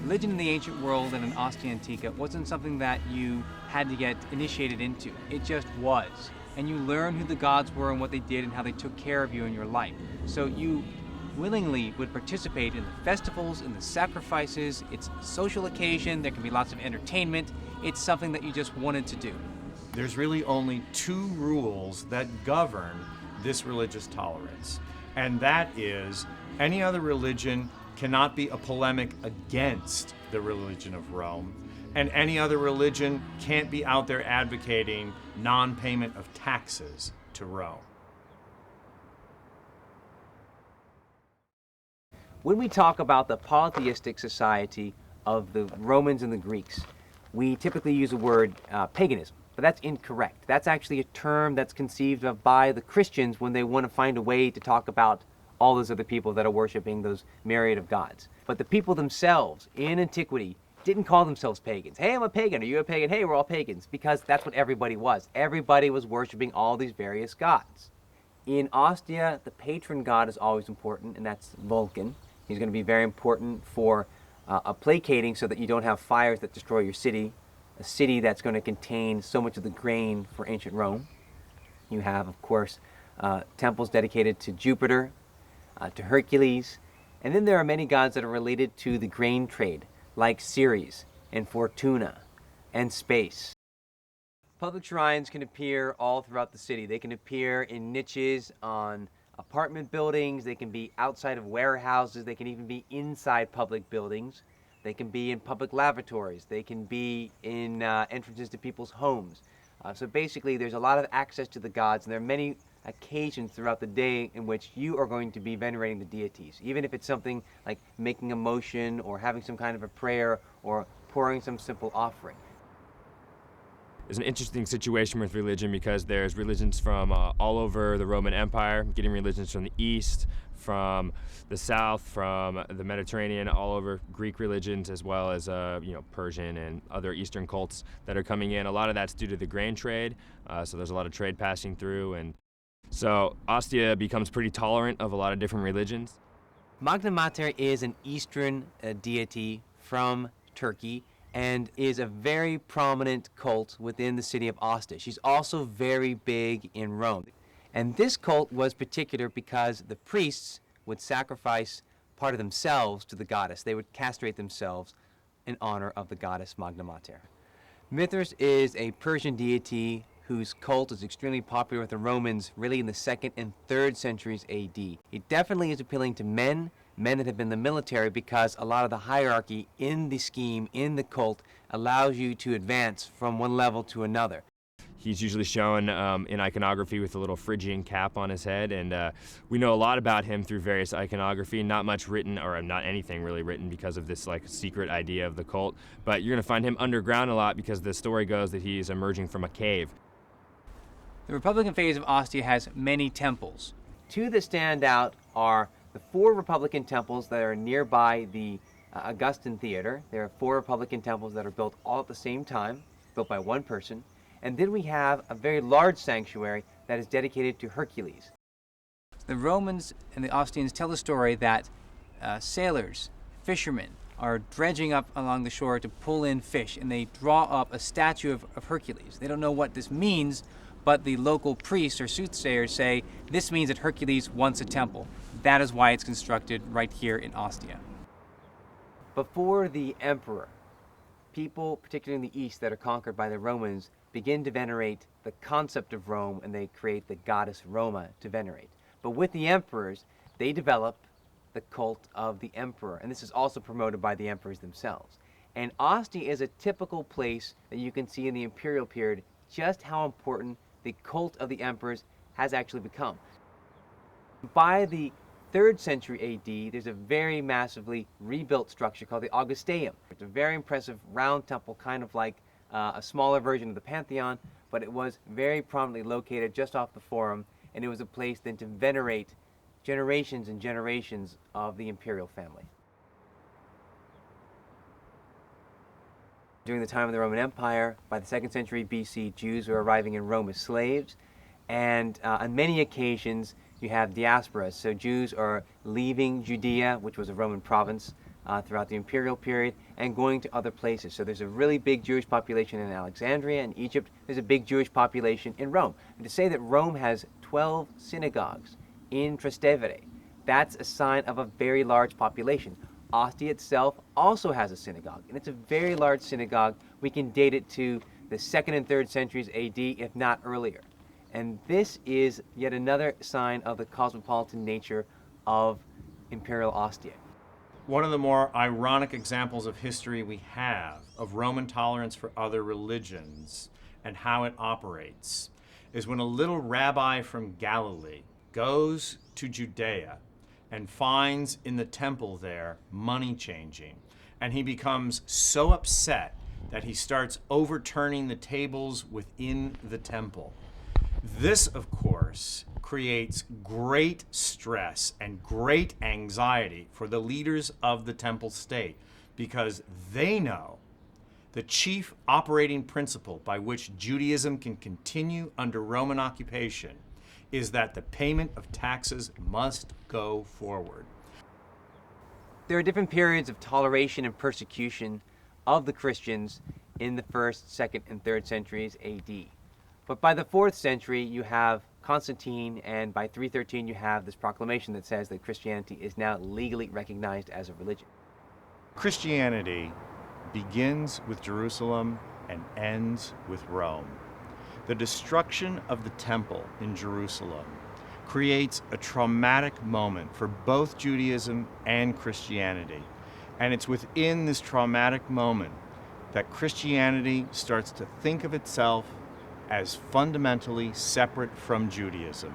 Religion in the ancient world and in Ostia Antica wasn't something that you had to get initiated into. It just was. And you learned who the gods were and what they did and how they took care of you in your life. So you willingly would participate in the festivals, in the sacrifices. It's a social occasion. There can be lots of entertainment. It's something that you just wanted to do. There's really only two rules that govern this religious tolerance. And that is, any other religion cannot be a polemic against the religion of Rome, and any other religion can't be out there advocating non-payment of taxes to Rome. When we talk about the polytheistic society of the Romans and the Greeks, we typically use the word paganism, but that's incorrect. That's actually a term that's conceived of by the Christians when they want to find a way to talk about all those other people that are worshiping those myriad of gods. But the people themselves in antiquity didn't call themselves pagans. Hey, I'm a pagan. Are you a pagan? Hey, we're all pagans. Because that's what everybody was. Everybody was worshiping all these various gods. In Ostia, the patron god is always important, and that's Vulcan. He's going to be very important for placating so that you don't have fires that destroy your city, a city that's going to contain so much of the grain for ancient Rome. You have, of course, temples dedicated to Jupiter, to Hercules, and then there are many gods that are related to the grain trade, like Ceres and Fortuna and space. Public shrines can appear all throughout the city. They can appear in niches on apartment buildings, they can be outside of warehouses, they can even be inside public buildings, they can be in public lavatories, they can be in entrances to people's homes. So basically there's a lot of access to the gods, and there are many occasions throughout the day in which you are going to be venerating the deities, even if it's something like making a motion or having some kind of a prayer or pouring some simple offering. There's an interesting situation with religion because there's religions from all over the Roman Empire, getting religions from the east, from the south, from the Mediterranean, all over Greek religions, as well as Persian and other Eastern cults that are coming in. A lot of that's due to the grain trade, so there's a lot of trade passing through, and so Ostia becomes pretty tolerant of a lot of different religions. Magna Mater is an Eastern deity from Turkey and is a very prominent cult within the city of Ostia. She's also very big in Rome. And this cult was particular because the priests would sacrifice part of themselves to the goddess. They would castrate themselves in honor of the goddess Magna Mater. Mithras is a Persian deity whose cult is extremely popular with the Romans really in the 2nd and 3rd centuries AD. It definitely is appealing to men that have been in the military, because a lot of the hierarchy in the scheme, in the cult, allows you to advance from one level to another. He's usually shown in iconography with a little Phrygian cap on his head, and we know a lot about him through various iconography. Not much written, or not anything really written, because of this secret idea of the cult. But you're going to find him underground a lot because the story goes that he's emerging from a cave. The Republican phase of Ostia has many temples. Two that stand out are the 4 Republican temples that are nearby the Augustan Theater. There are 4 Republican temples that are built all at the same time, built by one person. And then we have a very large sanctuary that is dedicated to Hercules. The Romans and the Ostians tell the story that sailors, fishermen, are dredging up along the shore to pull in fish, and they draw up a statue of Hercules. They don't know what this means, but the local priests or soothsayers say this means that Hercules wants a temple. That is why it's constructed right here in Ostia. Before the emperor, people, particularly in the east that are conquered by the Romans, begin to venerate the concept of Rome, and they create the goddess Roma to venerate. But with the emperors, they develop the cult of the emperor, and this is also promoted by the emperors themselves. And Ostia is a typical place that you can see in the imperial period just how important the cult of the emperors has actually become. By the 3rd century AD, there's a very massively rebuilt structure called the Augusteum. It's a very impressive round temple, kind of like a smaller version of the Pantheon, but it was very prominently located just off the Forum, and it was a place then to venerate generations and generations of the imperial family. During the time of the Roman Empire, by the 2nd century BC, Jews were arriving in Rome as slaves, and on many occasions you have diasporas. So Jews are leaving Judea, which was a Roman province, throughout the imperial period and going to other places. So there's a really big Jewish population in Alexandria and Egypt. There's a big Jewish population in Rome. And to say that Rome has 12 synagogues in Trastevere, that's a sign of a very large population. Ostia itself also has a synagogue, and it's a very large synagogue. We can date it to the 2nd and 3rd centuries AD, if not earlier. And this is yet another sign of the cosmopolitan nature of Imperial Ostia. One of the more ironic examples of history we have of Roman tolerance for other religions and how it operates is when a little rabbi from Galilee goes to Judea and finds in the temple there money changing. And he becomes so upset that he starts overturning the tables within the temple. This, of course, creates great stress and great anxiety for the leaders of the temple state, because they know the chief operating principle by which Judaism can continue under Roman occupation is that the payment of taxes must go forward. There are different periods of toleration and persecution of the Christians in the 1st, 2nd, and 3rd centuries AD. But by the 4th century, you have Constantine, and by 313, you have this proclamation that says that Christianity is now legally recognized as a religion. Christianity begins with Jerusalem and ends with Rome. The destruction of the temple in Jerusalem creates a traumatic moment for both Judaism and Christianity. And it's within this traumatic moment that Christianity starts to think of itself as fundamentally separate from Judaism.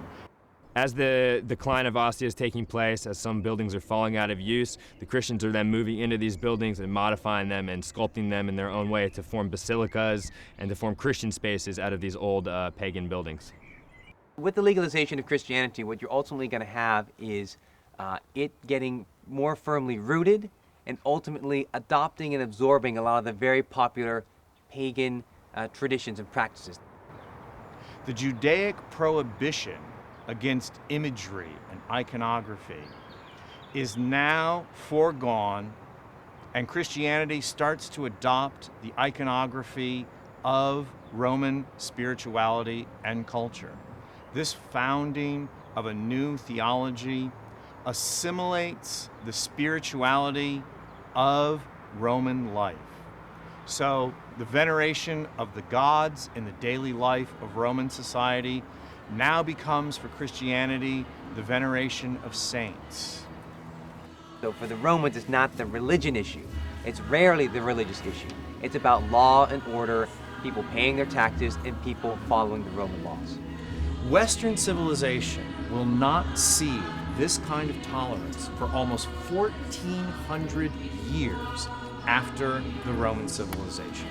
As the decline of Ostia is taking place, as some buildings are falling out of use, the Christians are then moving into these buildings and modifying them and sculpting them in their own way to form basilicas and to form Christian spaces out of these old pagan buildings. With the legalization of Christianity, what you're ultimately going to have is it getting more firmly rooted and ultimately adopting and absorbing a lot of the very popular pagan traditions and practices. The Judaic prohibition against imagery and iconography is now foregone, and Christianity starts to adopt the iconography of Roman spirituality and culture. This founding of a new theology assimilates the spirituality of Roman life. So the veneration of the gods in the daily life of Roman society now becomes for Christianity the veneration of saints. So for the Romans, it's not the religion issue. It's rarely the religious issue. It's about law and order, people paying their taxes, and people following the Roman laws. Western civilization will not see this kind of tolerance for almost 1,400 years after the Roman civilization.